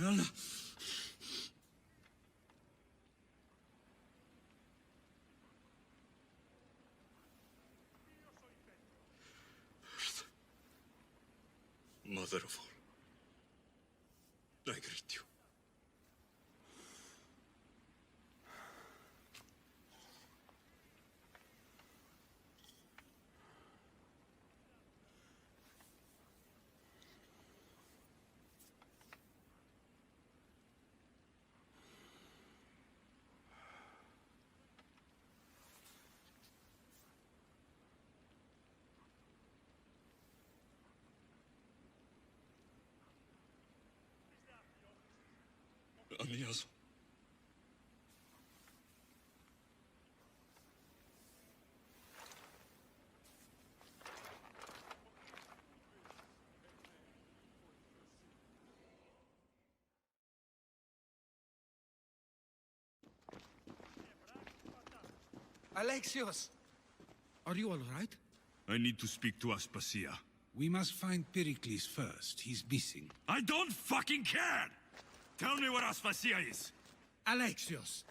Anna. Earth, Mother of all, I greet you. Aniazo. Alexios! Are you all right? I need to speak to Aspasia. We must find Pericles first. He's missing. I don't fucking care! Tell me where Aspasia is! Alexios!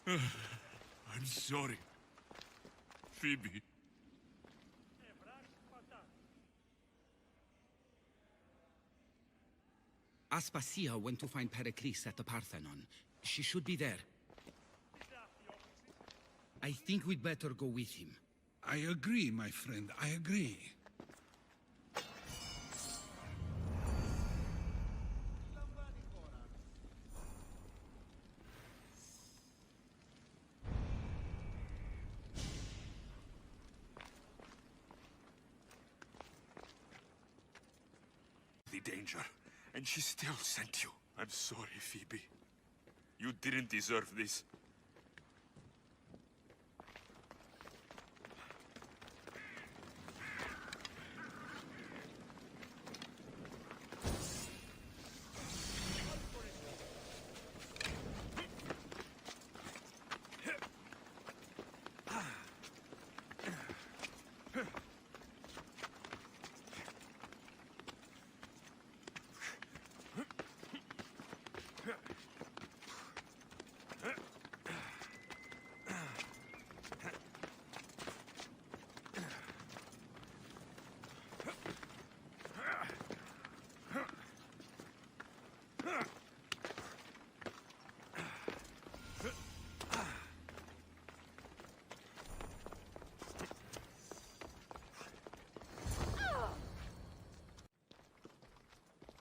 I'm sorry. Phoebe. Aspasia went to find Pericles at the Parthenon. She should be there. I think we'd better go with him. I agree, my friend. I agree. The danger, and she still sent you. I'm sorry, Phoebe. You didn't deserve this.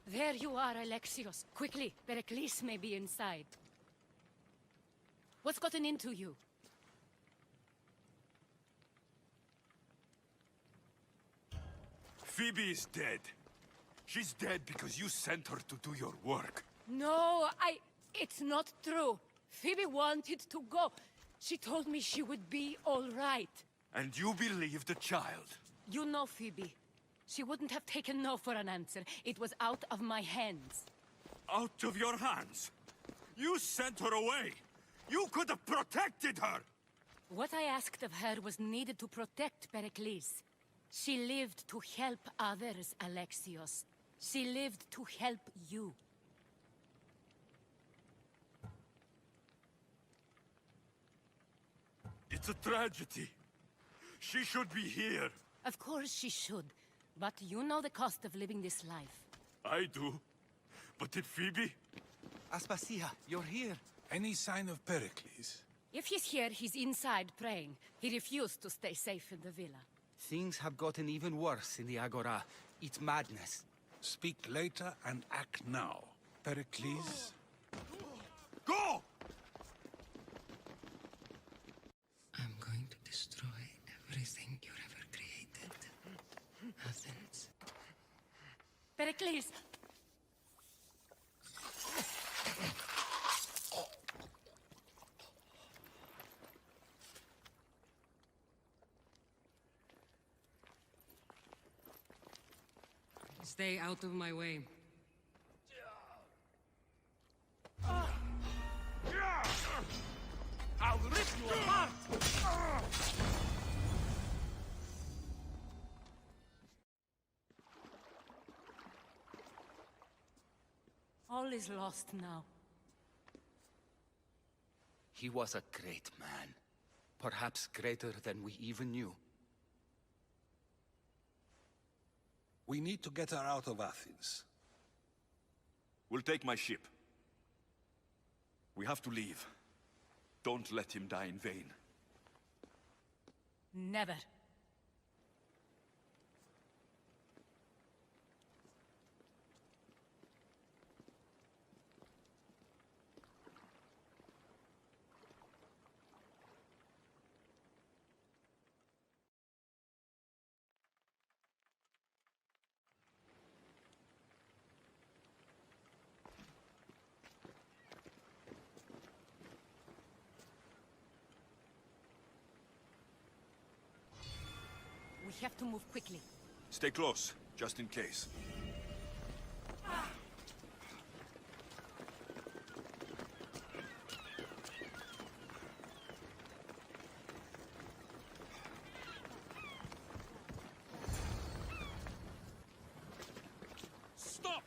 There you are, Alexios. Quickly, Pericles may be inside. What's gotten into you? Phoebe is dead. She's dead because you sent her to do your work. No, it's not true. Phoebe wanted to go. She told me she would be all right. And you believed the child. You know Phoebe. She wouldn't have taken no for an answer. It was out of my hands. Out of your hands? You sent her away! You could have protected her! What I asked of her was needed to protect Pericles. She lived to help others, Alexios. She lived to help you. It's a tragedy. She should be here. Of course she should. But you know the cost of living this life. I do. But did Phoebe? Aspasia, you're here. Any sign of Pericles? If he's here, he's inside praying. He refused to stay safe in the villa. Things have gotten even worse in the Agora. It's madness. Speak later and act now. Pericles? Go! I'm going to destroy everything you've ever created. Athens. Pericles! Stay out of my way. I'll rip you apart! All is lost now. He was a great man. Perhaps greater than we even knew. We need to get her out of Athens. We'll take my ship. We have to leave. Don't let him die in vain. Never. We have to move quickly. Stay close, just in case. Stop!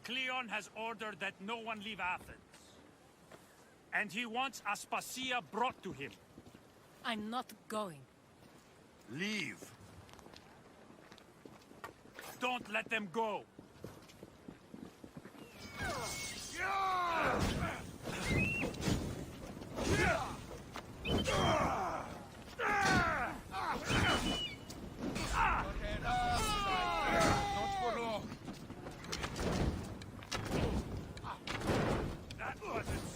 Cleon has ordered that no one leave Athens. And he wants Aspasia brought to him. I'm not going. Leave! Don't let them go! That wasn't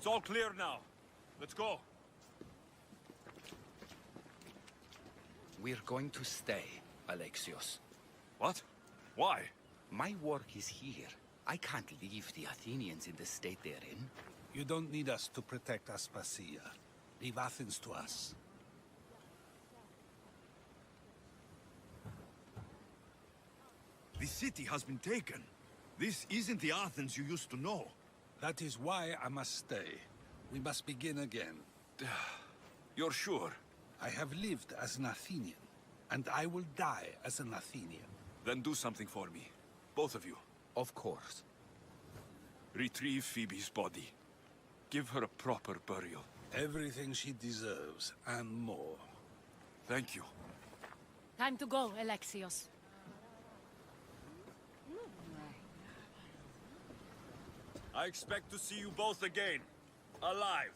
It's all clear now. Let's go. We're going to stay, Alexios. What? Why? My work is here. I can't leave the Athenians in the state they're in. You don't need us to protect Aspasia. Leave Athens to us. The city has been taken. This isn't the Athens you used to know. That is why I must stay. We must begin again. You're sure? I have lived as an Athenian, and I will die as an Athenian. Then do something for me. Both of you. Of course. Retrieve Phoebe's body. Give her a proper burial. Everything she deserves, and more. Thank you. Time to go, Alexios. I expect to see you both again. Alive.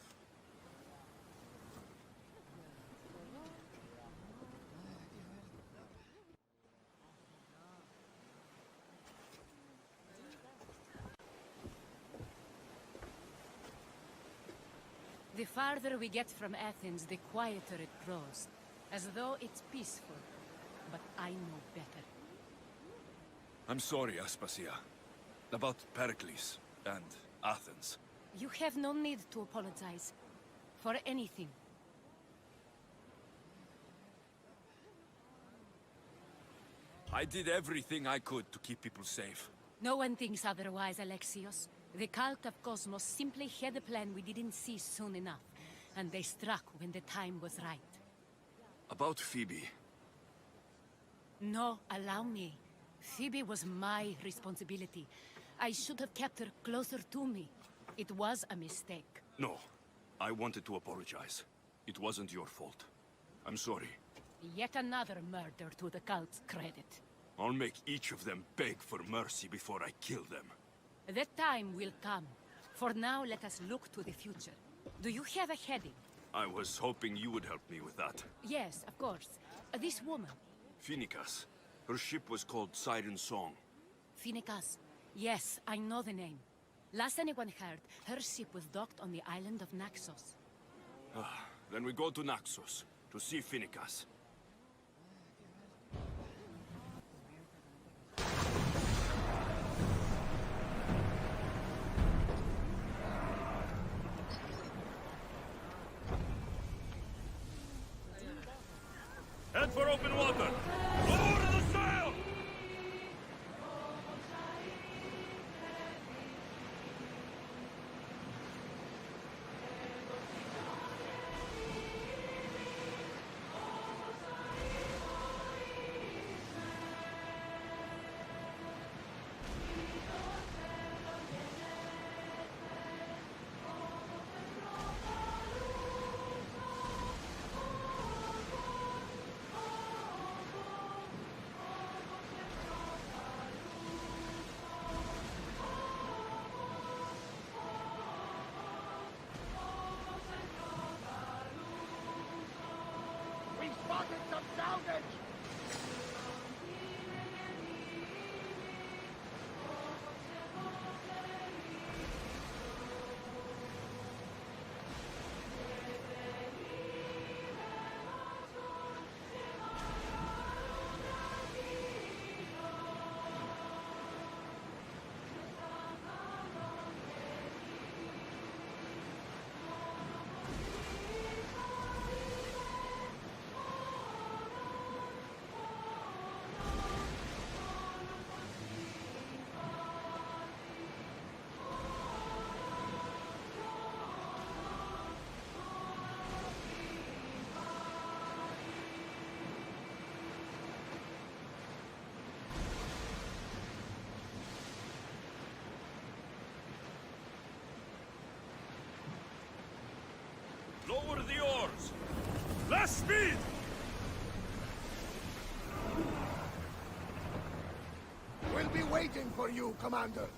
The farther we get from Athens, the quieter it grows. As though it's peaceful. But I know better. I'm sorry, Aspasia. About Pericles and Athens. You have no need to apologize. For anything. I did everything I could to keep people safe. No one thinks otherwise, Alexios. The cult of Cosmos simply had a plan we didn't see soon enough. And they struck when the time was right. About Phoebe. No, allow me. Phoebe was my responsibility. I should have kept her closer to me. It was a mistake. No. I wanted to apologize. It wasn't your fault. I'm sorry. Yet another murder to the cult's credit. I'll make each of them beg for mercy before I kill them. That time will come. For now, let us look to the future. Do you have a heading? I was hoping you would help me with that. Yes, of course. This woman. Phoenicas. Her ship was called Siren Song. Finicas. Yes, I know the name. Last anyone heard, her ship was docked on the island of Naxos. Then we go to Naxos, to see Finicas. Head for open water! Lower the sail! Lower the oars! Less speed! We'll be waiting for you, Commander.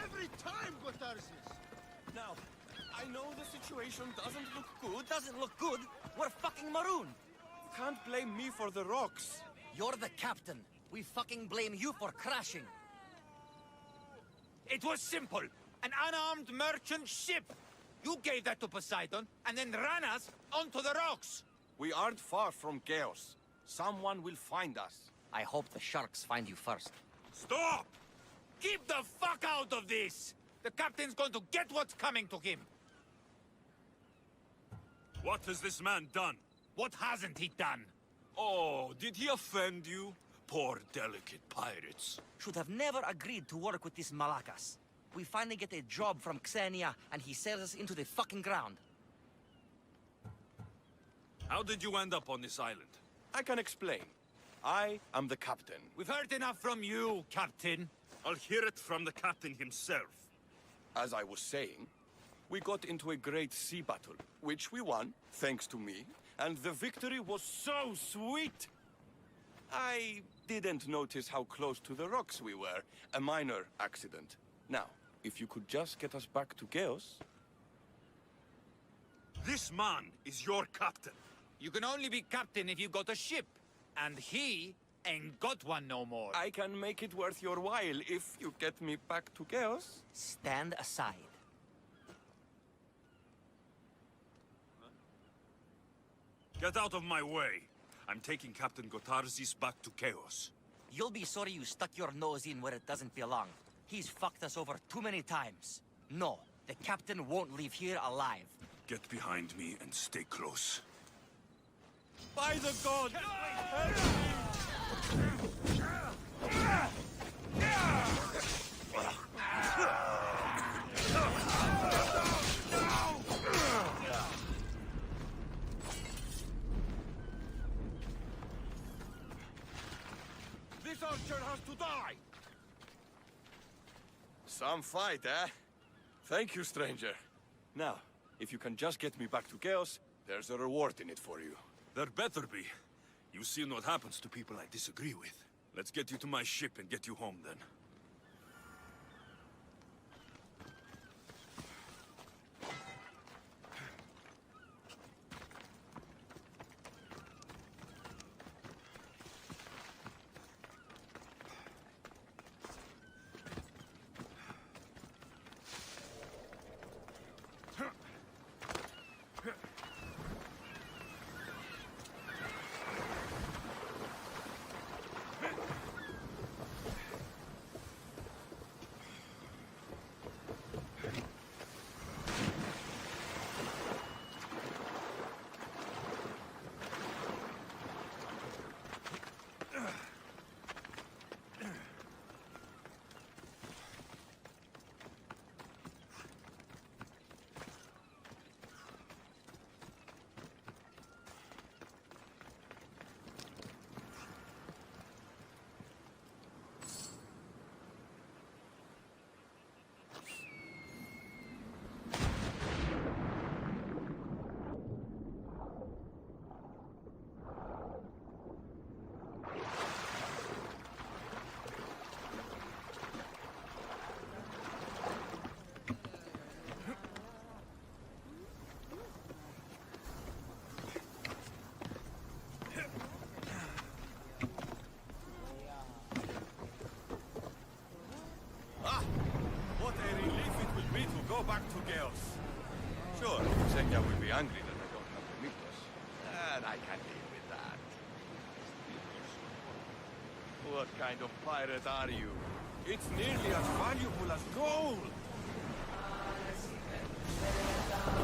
Every time, Gotarsis! Now, I know the situation doesn't look good. Doesn't look good. We're fucking marooned. You can't blame me for the rocks. You're the captain. We fucking blame you for crashing. It was simple. An unarmed merchant ship. You gave that to Poseidon, and then ran us onto the rocks. We aren't far from chaos. Someone will find us. I hope the sharks find you first. Stop! Keep the fuck out of this! The captain's going to get what's coming to him. What has this man done? What hasn't he done? Oh, did he offend you? Poor delicate pirates. Should have never agreed to work with this Malakas. We finally get a job from Xenia, and he sells us into the fucking ground. How did you end up on this island? I can explain. I am the captain. We've heard enough from you, Captain. I'll hear it from the captain himself. As I was saying, we got into a great sea battle, which we won, thanks to me, and the victory was so sweet. I didn't notice how close to the rocks we were. A minor accident. Now, if you could just get us back to Chaos... This man is your captain. You can only be captain if you got a ship. And he ain't got one no more. I can make it worth your while if you get me back to Chaos. Stand aside. Get out of my way. I'm taking Captain Gotarsis back to Chaos. You'll be sorry you stuck your nose in where it doesn't belong. He's fucked us over too many times. No, the captain won't leave here alive. Get behind me and stay close. By the gods! Help me! This archer has to die! Some fight, eh? Thank you, stranger. Now, if you can just get me back to Chaos, there's a reward in it for you. There better be. You've seen what happens to people I disagree with. Let's get you to my ship and get you home, then. What a relief it will be to go back to Chaos. Sure, Xenia will be angry that I don't have the mythos. And I can deal with that. What kind of pirate are you? It's nearly as valuable as gold!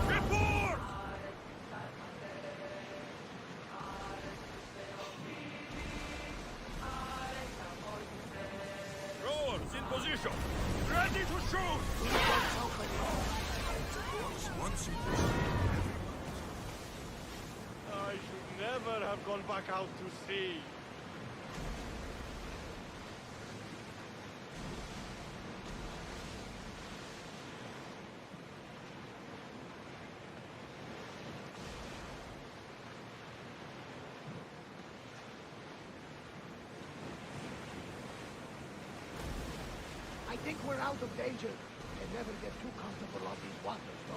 Get board! Rowers in position! Ready to shoot! I should never have gone back out to sea. I think we're out of danger. Can never get too comfortable on these waters, though.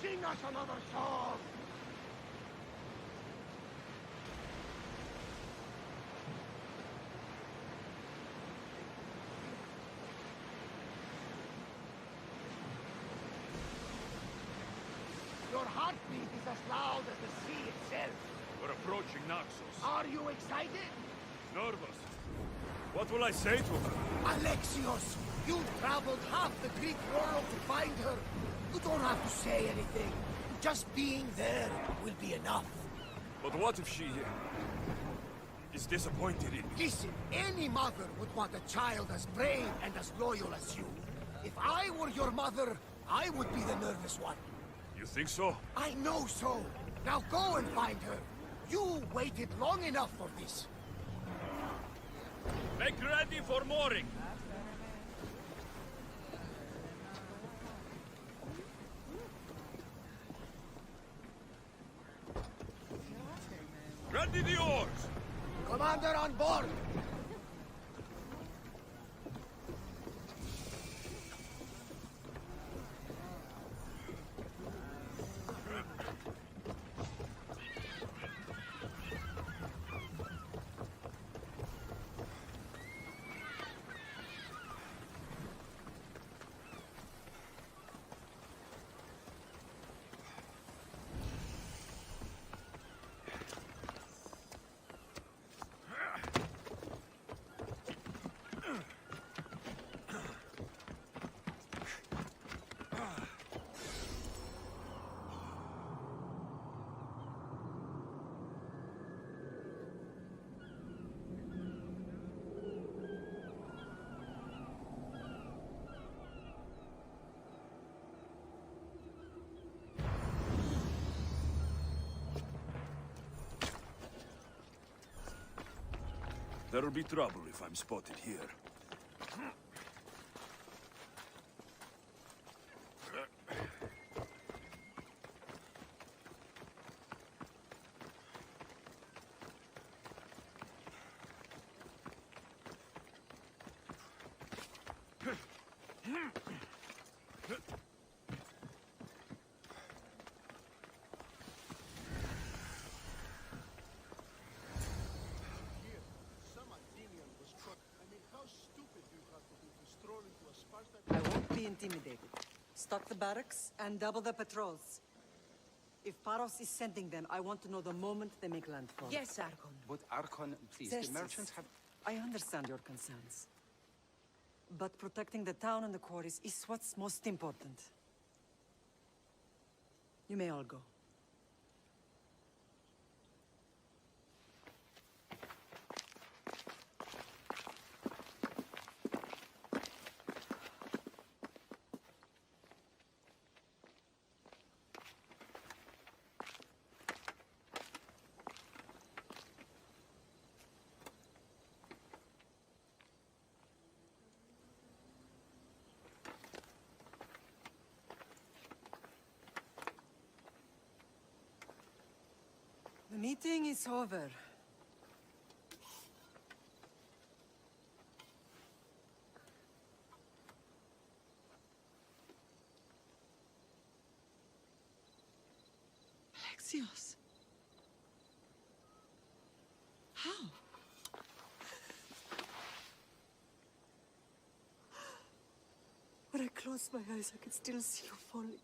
Sing us another song! Your heartbeat is as loud as the sea itself. We're approaching Naxos. Are you excited? Nervous. What will I say to her? Alexios, you've traveled half the Greek world to find her. You don't have to say anything. Just being there will be enough. But what if she is disappointed in me? Listen, any mother would want a child as brave and as loyal as you. If I were your mother, I would be the nervous one. You think so? I know so. Now go and find her. You waited long enough for this. Make ready for mooring! Ready the oars! Commander on board! There'll be trouble if I'm spotted here. I won't be intimidated. Stock the barracks and double the patrols. If Paros is sending them, I want to know the moment they make landfall. Yes, Archon. But Archon, please, Xerxes, the merchants have... I understand your concerns. But protecting the town and the quarries is what's most important. You may all go. The meeting is over. Alexios. How? When I closed my eyes, I could still see you falling.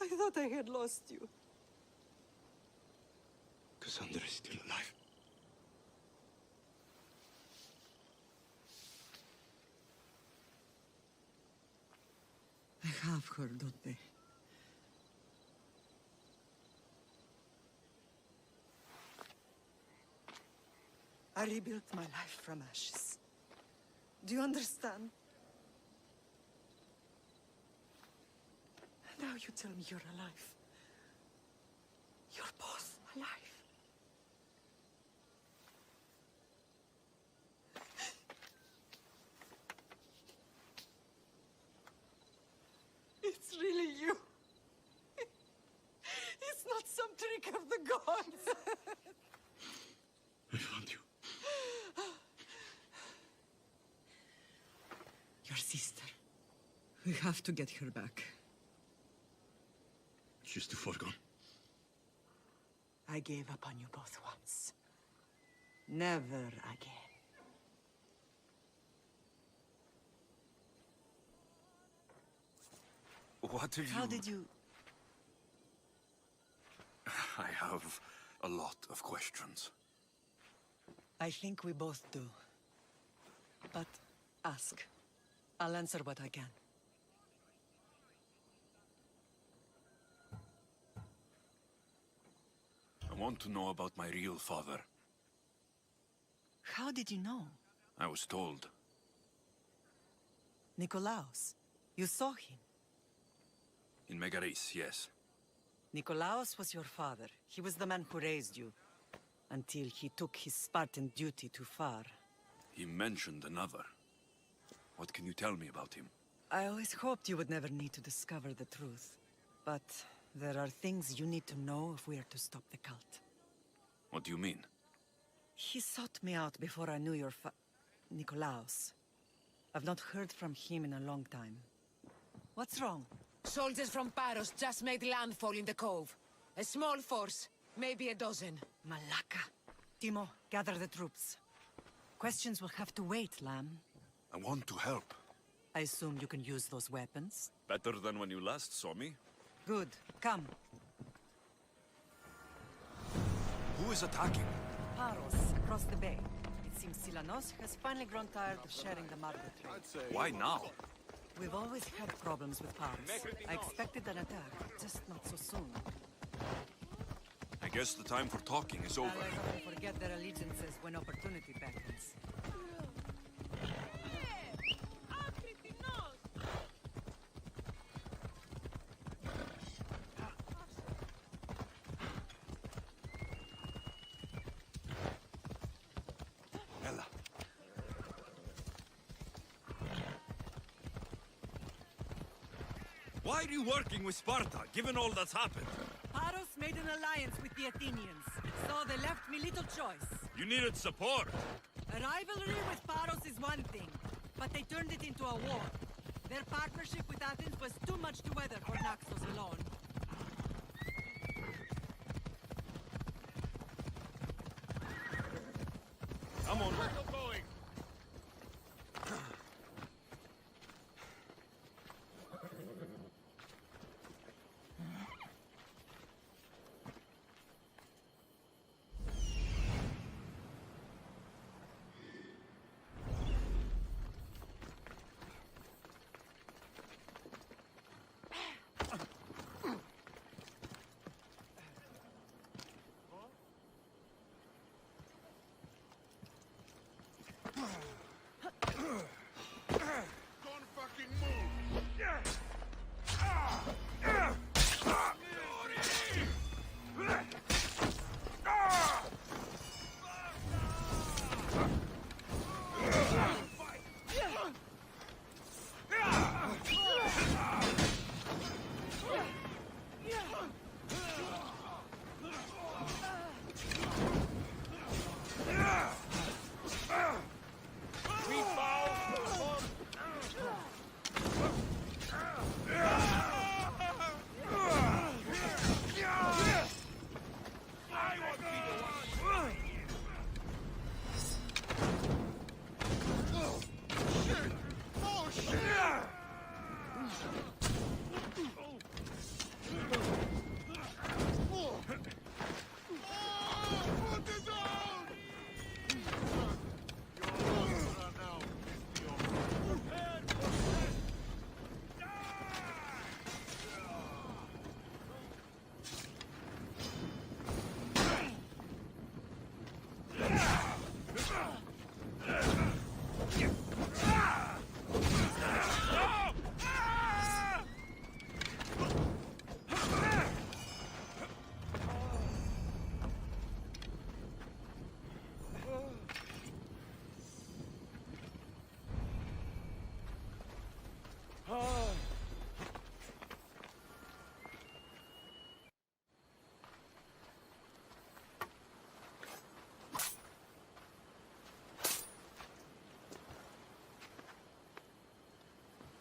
I thought I had lost you. Cassandra is still alive. I have her, don't they? I rebuilt my life from ashes. Do you understand? Now you tell me you're alive. You're both alive. It's really you. It's not some trick of the gods. I found you. Your sister. We have to get her back. She's too far gone. I gave up on you both once. Never again. What have you... How did you... I have a lot of questions. I think we both do. But ask. I'll answer what I can. I want to know about my real father. How did you know? I was told. Nikolaos. You saw him. In Megaris, yes. Nikolaos was your father. He was the man who raised you. Until he took his Spartan duty too far. He mentioned another. What can you tell me about him? I always hoped you would never need to discover the truth. But there are things you need to know if we are to stop the cult. What do you mean? He sought me out before I knew your Nikolaos. I've not heard from him in a long time. What's wrong? Soldiers from Paros just made landfall in the cove. A small force, maybe a dozen. Malaka. Timo, gather the troops. Questions will have to wait, Lamb. I want to help. I assume you can use those weapons? Better than when you last saw me. Good. Come. Who is attacking? Paros, across the bay. It seems Silanos has finally grown tired of sharing the marble trade. Why now? We've always had problems with Paros. I expected an attack, just not so soon. I guess the time for talking is over. Allies often forget their allegiances when opportunity beckons. Ella, Why are you working with Sparta, given all that's happened? Paros made an alliance with the Athenians, so they left me little choice. You needed support. A rivalry with Paros is one thing, but they turned it into a war. Their partnership with Athens was too much to weather for Naxos alone. Come on.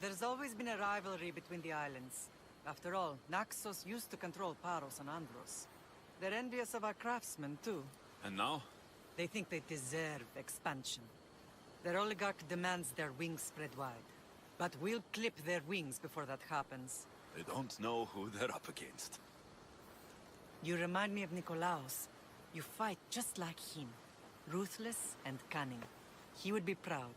There's always been a rivalry between the islands. After all, Naxos used to control Paros and Andros. They're envious of our craftsmen, too. And now? They think they deserve expansion. Their oligarch demands their wings spread wide. But we'll clip their wings before that happens. They don't know who they're up against. You remind me of Nikolaos. You fight just like him. Ruthless and cunning. He would be proud.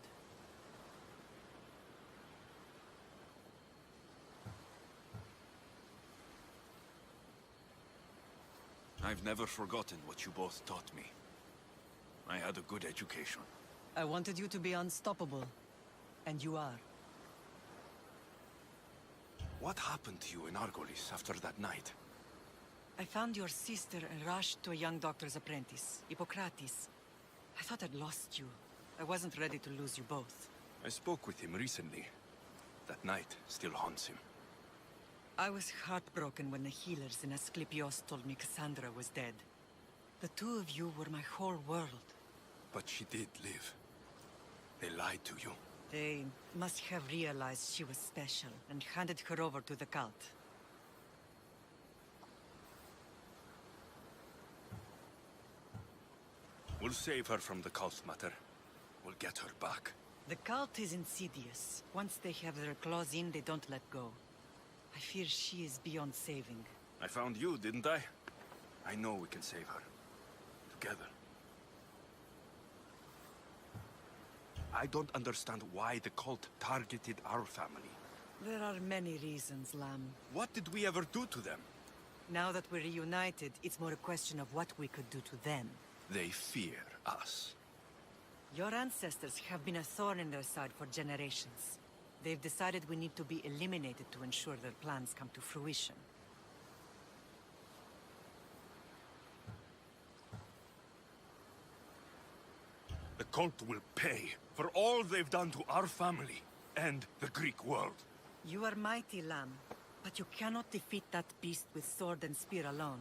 I've never forgotten what you both taught me. I had a good education. I wanted you to be unstoppable. And you are. What happened to you in Argolis after that night? I found your sister and rushed to a young doctor's apprentice, Hippocrates. I thought I'd lost you. I wasn't ready to lose you both. I spoke with him recently. That night still haunts him. I was heartbroken when the healers in Asclepios told me Cassandra was dead. The two of you were my whole world. But she did live. They lied to you. They must have realized she was special and handed her over to the cult. We'll save her from the cult matter. We'll get her back. The cult is insidious. Once they have their claws in, they don't let go. I fear she is beyond saving. I found you, didn't I? I know we can save her. Together. I don't understand why the cult targeted our family. There are many reasons, Lamb. What did we ever do to them? Now that we're reunited, it's more a question of what we could do to them. They fear us. Your ancestors have been a thorn in their side for generations. They've decided we need to be eliminated to ensure their plans come to fruition. The cult will pay for all they've done to our family and the Greek world. You are mighty, Lamb. But you cannot defeat that beast with sword and spear alone.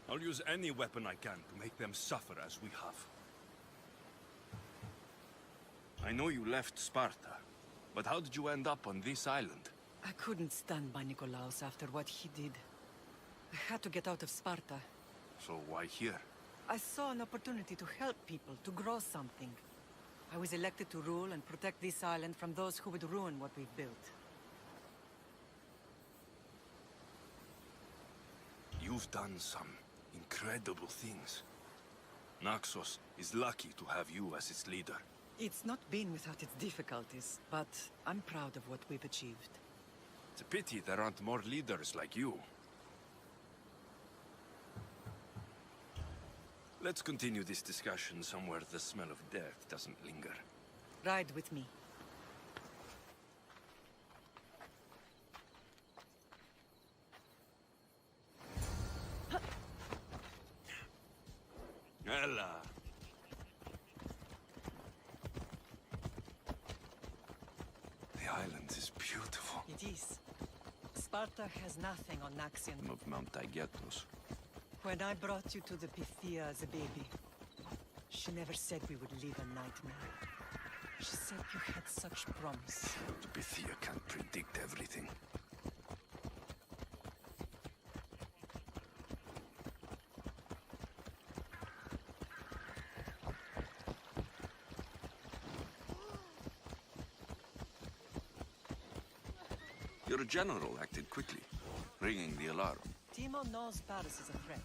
I'll use any weapon I can to make them suffer as we have. I know you left Sparta, but how did you end up on this island? I couldn't stand by Nikolaos after what he did. I had to get out of Sparta. So why here? I saw an opportunity to help people, to grow something. I was elected to rule and protect this island from those who would ruin what we've built. You've done some incredible things. Naxos is lucky to have you as its leader. It's not been without its difficulties, but I'm proud of what we've achieved. It's a pity there aren't more leaders like you. Let's continue this discussion somewhere the smell of death doesn't linger. Ride with me. Ella! The island is beautiful. It is. Sparta has nothing on Naxion. Of Mount Aigietos. When I brought you to the Pythia as a baby, she never said we would live a nightmare. She said you had such promise. The Pythia can't predict everything. Your general acted quickly, ringing the alarm. Timo knows Paris is a threat.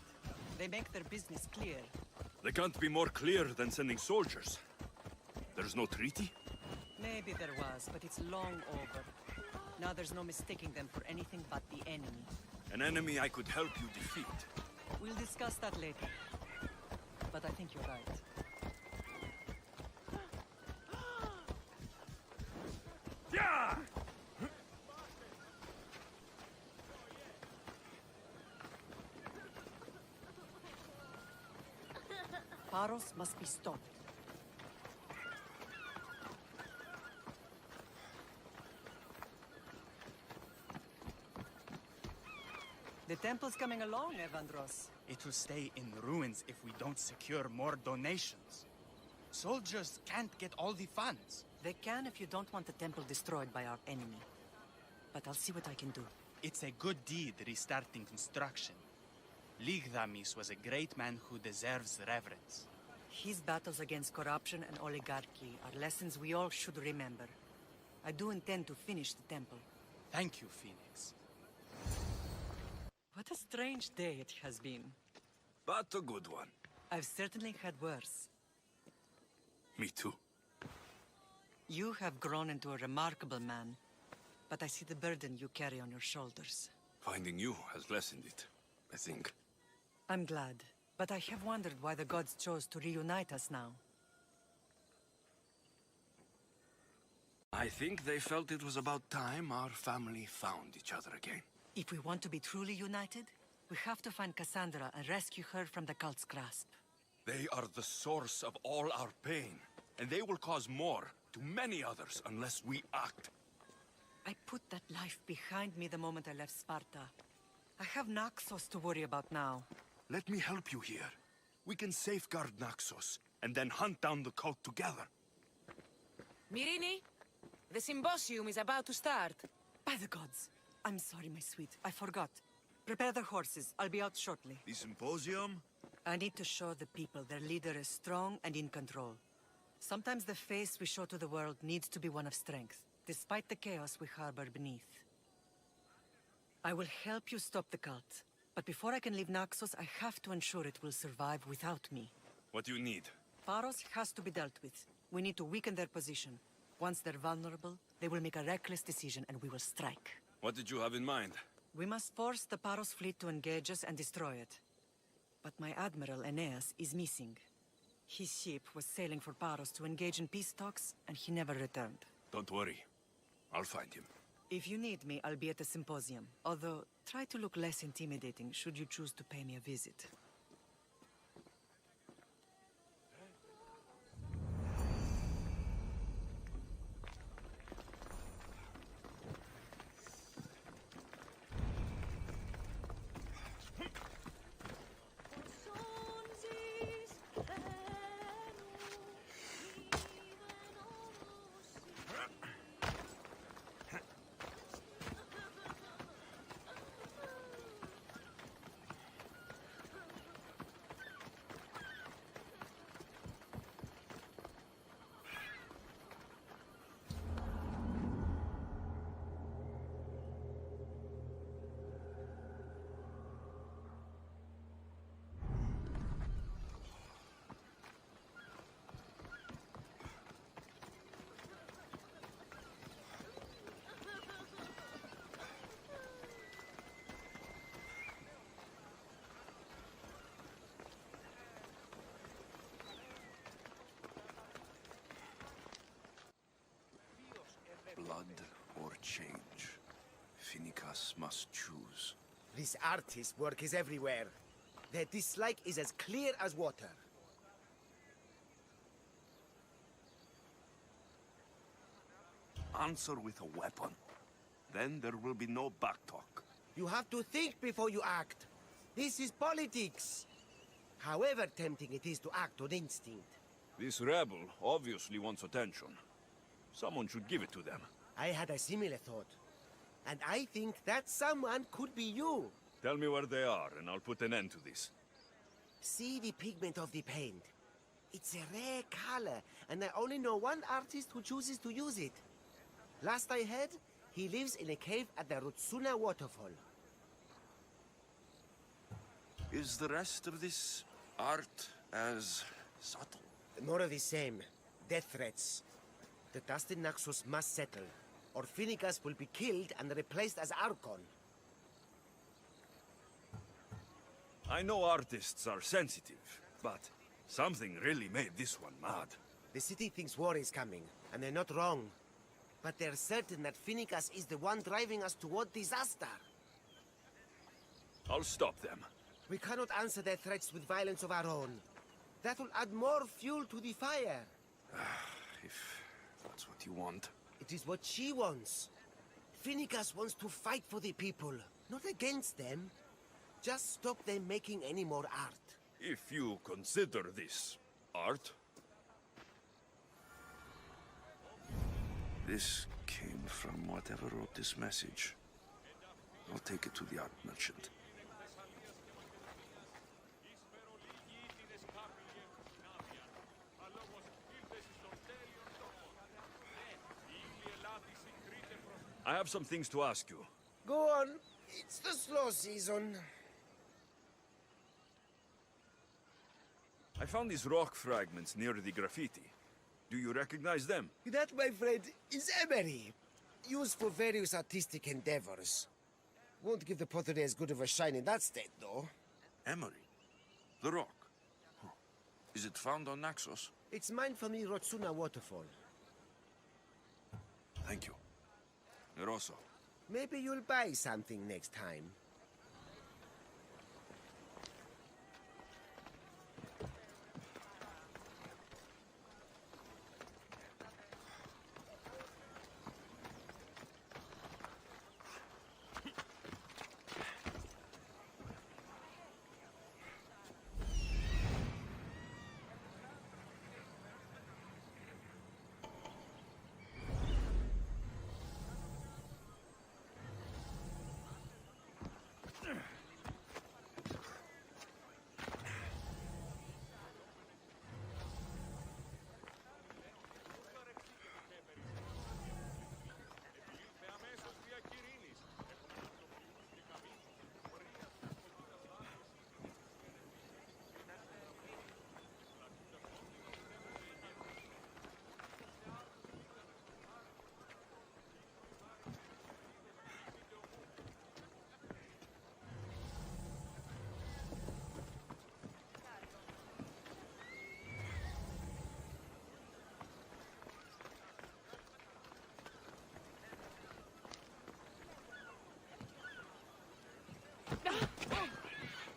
They make their business clear. They can't be more clear than sending soldiers. There's no treaty? Maybe there was, but it's long over. Now there's no mistaking them for anything but the enemy. An enemy I could help you defeat. We'll discuss that later. But I think you're right. Yeah! Paros must be stopped. The temple's coming along, Evandros. It will stay in ruins if we don't secure more donations. Soldiers can't get all the funds. They can if you don't want the temple destroyed by our enemy. But I'll see what I can do. It's a good deed restarting construction. Ligdamis was a great man who deserves reverence. His battles against corruption and oligarchy are lessons we all should remember. I do intend to finish the temple. Thank you, Phoenix. What a strange day it has been. But a good one. I've certainly had worse. Me too. You have grown into a remarkable man, but I see the burden you carry on your shoulders. Finding you has lessened it, I think. I'm glad, but I have wondered why the gods chose to reunite us now. I think they felt it was about time our family found each other again. If we want to be truly united, we have to find Cassandra and rescue her from the cult's grasp. They are the source of all our pain, and they will cause more to many others unless we act. I put that life behind me the moment I left Sparta. I have Naxos to worry about now. Let me help you here. We can safeguard Naxos, and then hunt down the cult together. Myrrine, the symposium is about to start. By the gods. I'm sorry, my sweet. I forgot. Prepare the horses. I'll be out shortly. The symposium? I need to show the people their leader is strong and in control. Sometimes the face we show to the world needs to be one of strength, despite the chaos we harbor beneath. I will help you stop the cult. But before I can leave Naxos, I have to ensure it will survive without me. What do you need? Paros has to be dealt with. We need to weaken their position. Once they're vulnerable, they will make a reckless decision and we will strike. What did you have in mind? We must force the Paros fleet to engage us and destroy it. But my admiral, Aeneas, is missing. His ship was sailing for Paros to engage in peace talks, and he never returned. Don't worry. I'll find him. If you need me, I'll be at the symposium. Although, try to look less intimidating should you choose to pay me a visit. must choose. This artist's work is everywhere. Their dislike is as clear as water. Answer with a weapon. Then there will be no backtalk. You have to think before you act. This is politics. However tempting it is to act on instinct. This rebel obviously wants attention. Someone should give it to them. I had a similar thought. And I think that someone could be you. Tell me where they are, and I'll put an end to this. See the pigment of the paint. It's a rare color, and I only know one artist who chooses to use it. Last I heard, he lives in a cave at the Rotsuna waterfall. Is the rest of this art as subtle? More of the same. Death threats. The dust in Naxos must settle, or Finnegas will be killed and replaced as Archon. I know artists are sensitive, but something really made this one mad. The city thinks war is coming, and they're not wrong. But they're certain that Finnegas is the one driving us toward disaster. I'll stop them. We cannot answer their threats with violence of our own. That will add more fuel to the fire. If that's what you want. It is what she wants. Finnegas wants to fight for the people, not against them. Just stop them making any more art. If you consider this art. This came from whatever wrote this message. I'll take it to the art merchant. I have some things to ask you. Go on. It's the slow season. I found these rock fragments near the graffiti. Do you recognize them? That, my friend, is emery. Used for various artistic endeavors. Won't give the pottery as good of a shine in that state, though. Emery? The rock? Huh. Is it found on Naxos? It's mined from the Rotsuna waterfall. Thank you. Eroso. Maybe you'll buy something next time.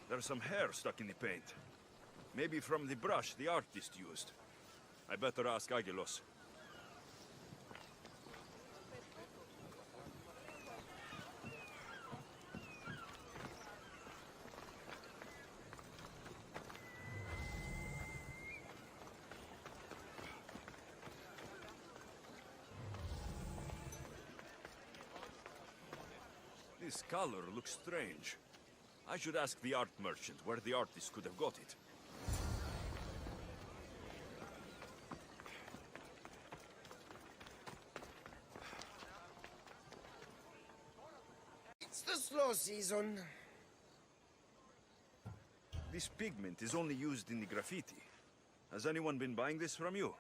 There's some hair stuck in the paint. Maybe from the brush the artist used. I better ask Agilos. This color looks strange. I should ask the art merchant where the artist could have got it. It's the slow season. This pigment is only used in the graffiti. Has anyone been buying this from you?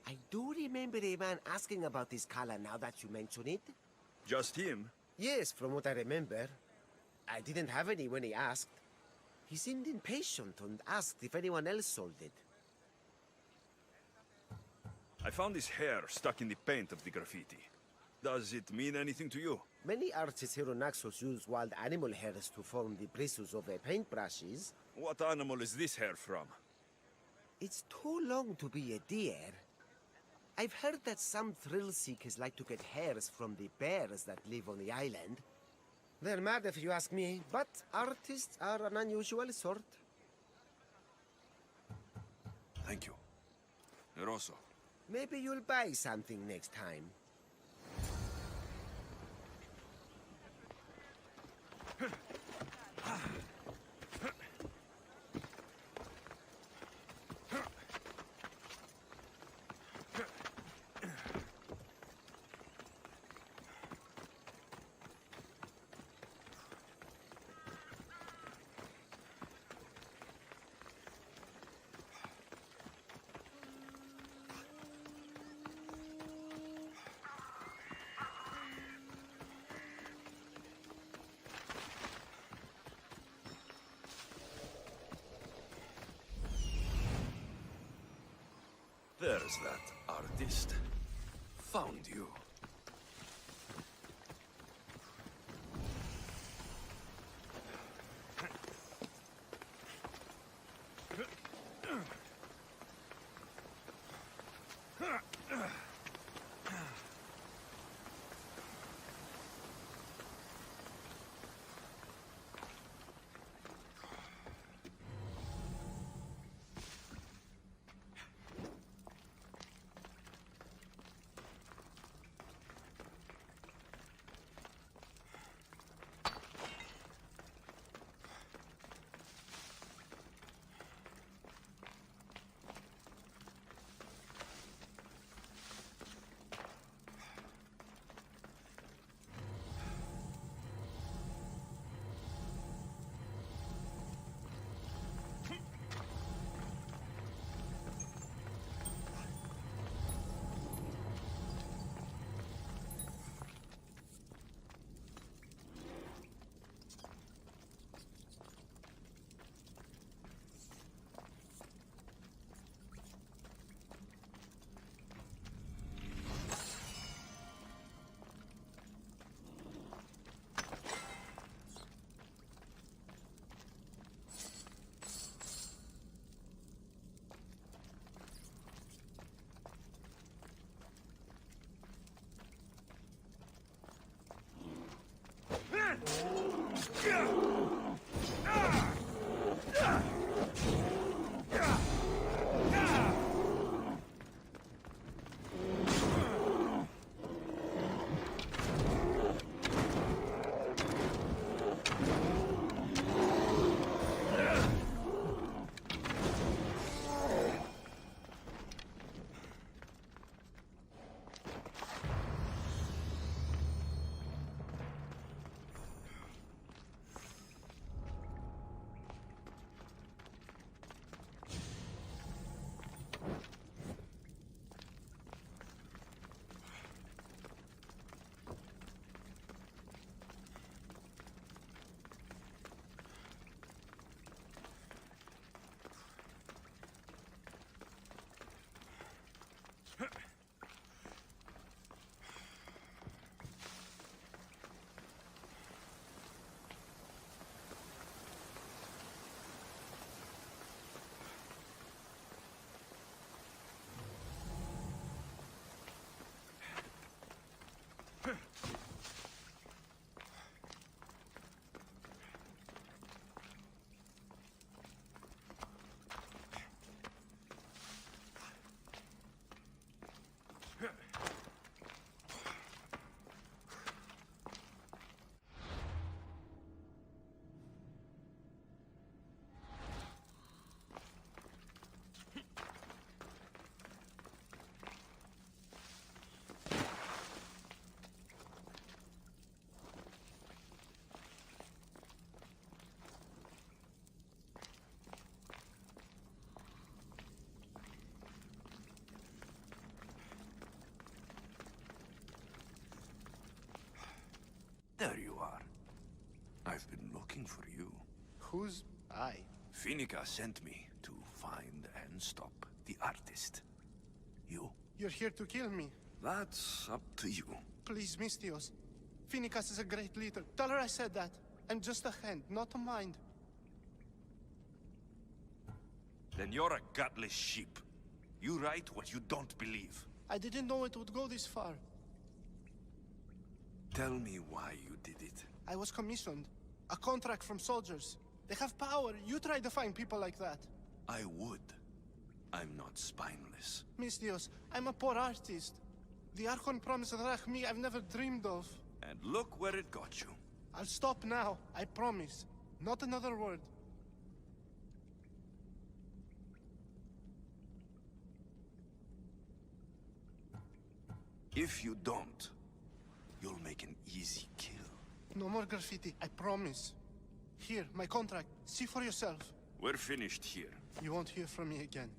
I do remember a man asking about this color now that you mention it. Just him? Yes, from what I remember. I didn't have any when he asked. He seemed impatient and asked if anyone else sold it. I found this hair stuck in the paint of the graffiti. Does it mean anything to you? Many artists here on Naxos use wild animal hairs to form the bristles of their paintbrushes. What animal is this hair from? It's too long to be a deer. I've heard that some thrill seekers like to get hairs from the bears that live on the island. They're mad if you ask me, but artists are an unusual sort. Thank you. Rosso. Maybe you'll buy something next time. There's that artist. Found you. There you are. I've been looking for you. Who's I? Finica sent me to find and stop the artist. You? You're here to kill me. That's up to you. Please, Mistios. Finicus is a great leader. Tell her I said that. I'm just a hand, not a mind. Then you're a gutless sheep. You write what you don't believe. I didn't know it would go this far. Tell me why you did it. I was commissioned. A contract from soldiers. They have power. You try to find people like that. I would. I'm not spineless. Mistios, I'm a poor artist. The Archon promised Rachmi I've never dreamed of. And look where it got you. I'll stop now, I promise. Not another word. If you don't, you'll make an easy kill. No more graffiti, I promise. Here, my contract. See for yourself. We're finished here. You won't hear from me again.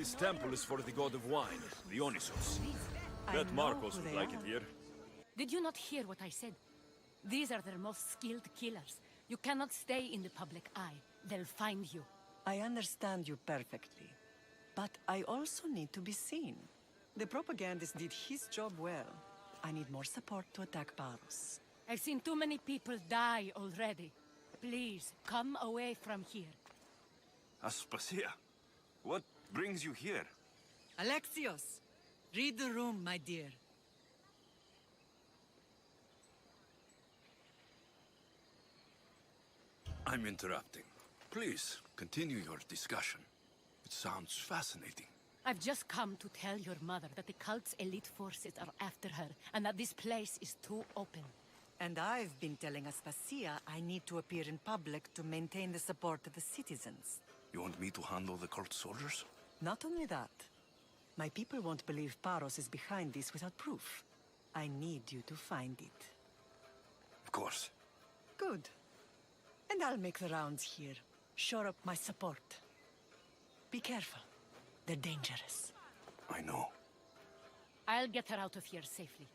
This temple is for the god of wine, the Onisos. Bet Marcos would like it here. Did you not hear what I said? These are their most skilled killers. You cannot stay in the public eye. They'll find you. I understand you perfectly. But I also need to be seen. The propagandist did his job well. I need more support to attack Paros. I've seen too many people die already. Please, come away from here. Aspasia, what brings you here? Alexios! Read the room, my dear. I'm interrupting. Please, continue your discussion. It sounds fascinating. I've just come to tell your mother that the cult's elite forces are after her, and that this place is too open. And I've been telling Aspasia I need to appear in public to maintain the support of the citizens. You want me to handle the cult soldiers? Not only that. My people won't believe Paros is behind this without proof. I need you to find it. Of course. Good. And I'll make the rounds here. Shore up my support. Be careful. They're dangerous. I know. I'll get her out of here safely.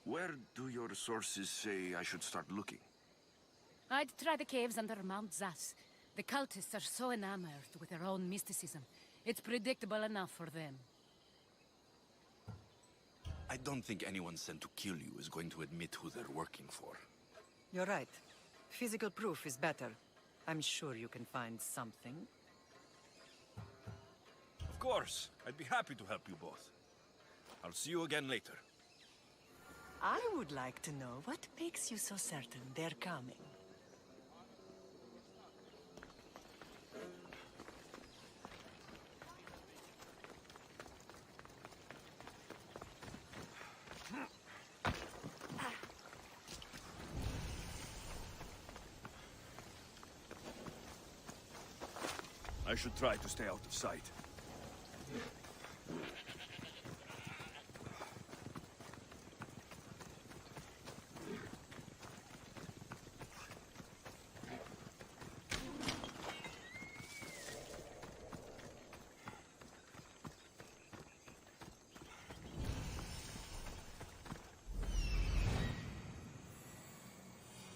Where do your sources say I should start looking? I'd try the caves under Mount Zas. The cultists are so enamored with their own mysticism. It's predictable enough for them. I don't think anyone sent to kill you is going to admit who they're working for. You're right. Physical proof is better. I'm sure you can find something. Of course. I'd be happy to help you both. I'll see you again later. I would like to know what makes you so certain they're coming. I should try to stay out of sight.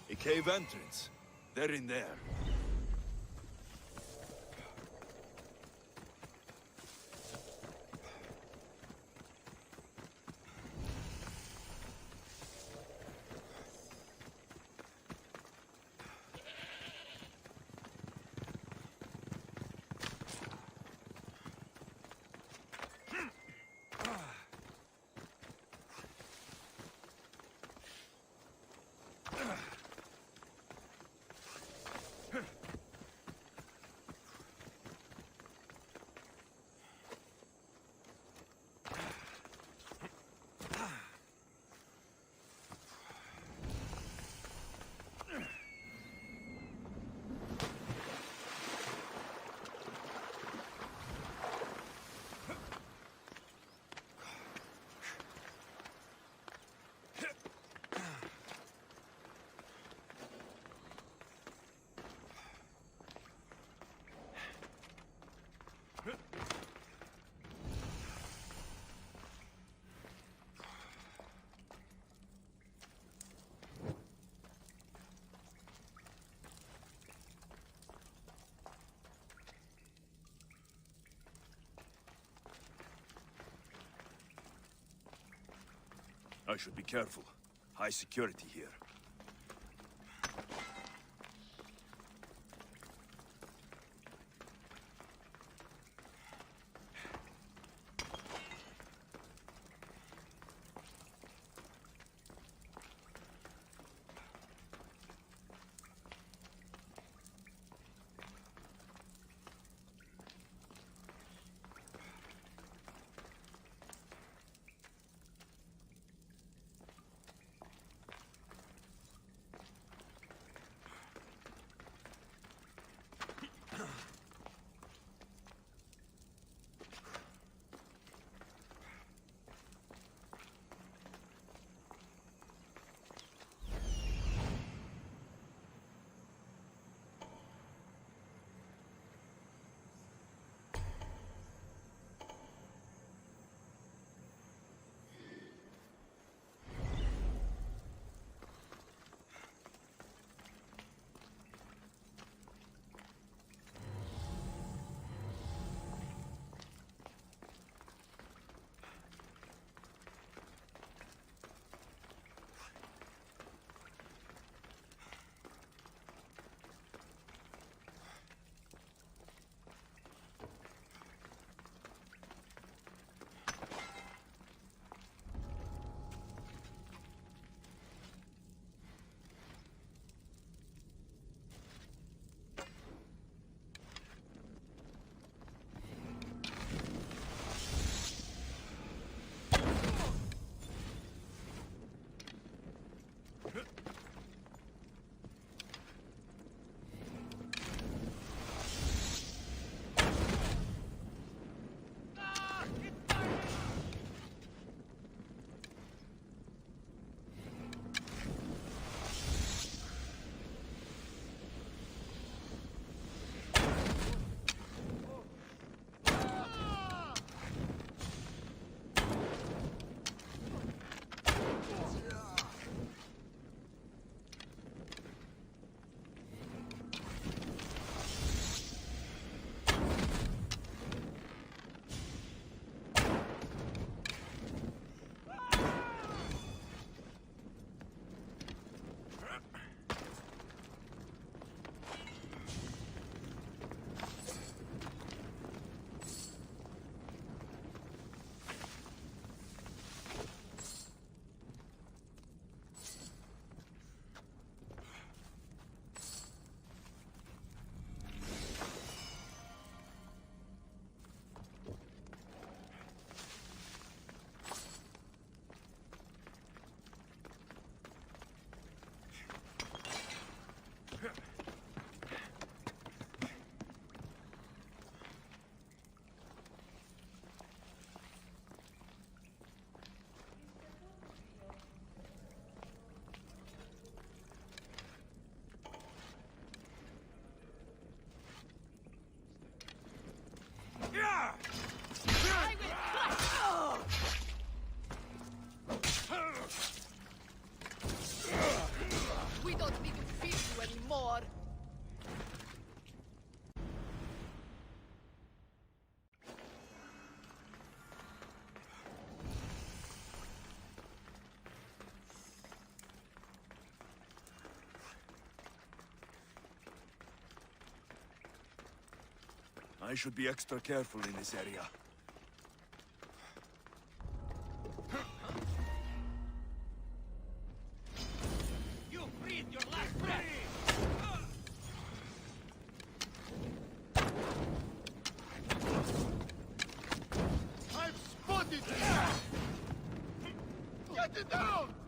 A cave entrance. They're in there. I should be careful. High security here. I should be extra careful in this area. You breathe your last breath! I've spotted you! Get it down!